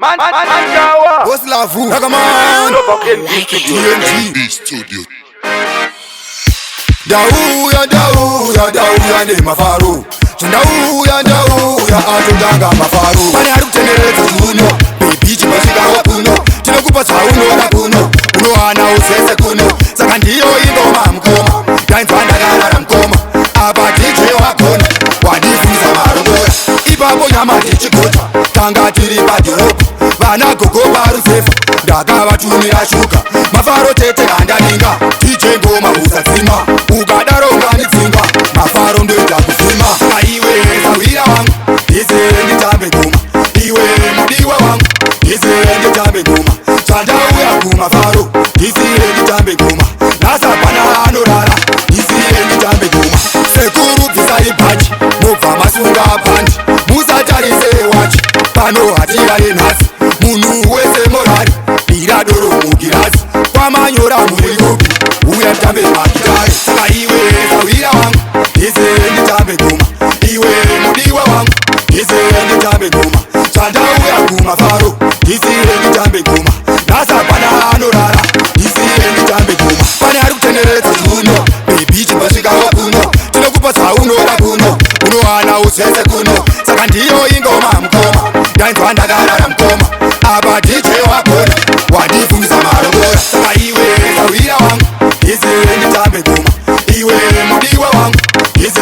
What's love? RAGGAMAN. DMG studio. Dauya ne mafaro. Dauya atudanga mafaro. Pani ari kutendereza kuno. Baby chimashika wakuno. Tinokupa sauno na kuno. Uno ana usese kuno. Saka ndiyo ingoma mkoma. Yainzwa ndagara mkoma. Apa DJ wakona. Wanifunza marongora. Ipapo nyama tichikota. Tanga tiri padhoropa. Vana gogo varusefa. Ndakavatumira shuka. Mafaro tete kandaninga. DJ ngoma usatsima. Ukadaro unganitsinga. Mafaro ndoita kufima. Aiwe sawira wangu. Ize nditambe ngoma. Iwe mudiwa wangu. Ize nditambe ngoma. Chandauya kumafaro. Ize nditambe ngoma. Nasapana anorara. Ize nditambe ngoma. Sekuru bvisai bhaji. Mobva masunga pandi. Musatarise wachi. Pano hatira yenhasi. Munhu wese morari. Bira doro mugirazi. Kwamanyora muri kupi. Uya nditambe magitari. Saka iwe sawira wangu. Ize nditambe ngoma. Iwe mudiwa wangu. Ize nditambe ngoma. Chandauya kumafaro. Ize nditambe ngoma. Nasapana anorara. Ize nditambe ngoma. Pane ari kutendereza kuno. Baby chipasvika wakuno. Tinokupa saunoda kuno. Unowana usese kuno. Saka ndiyo ingoma mkoma. Yainzwa ndakarara mkoma. Apa DJ wakona. Wandifungisa marongora. Saka iwe sawira wangu. Ize nditambe ngoma. Iwe mudiwa wangu. Ize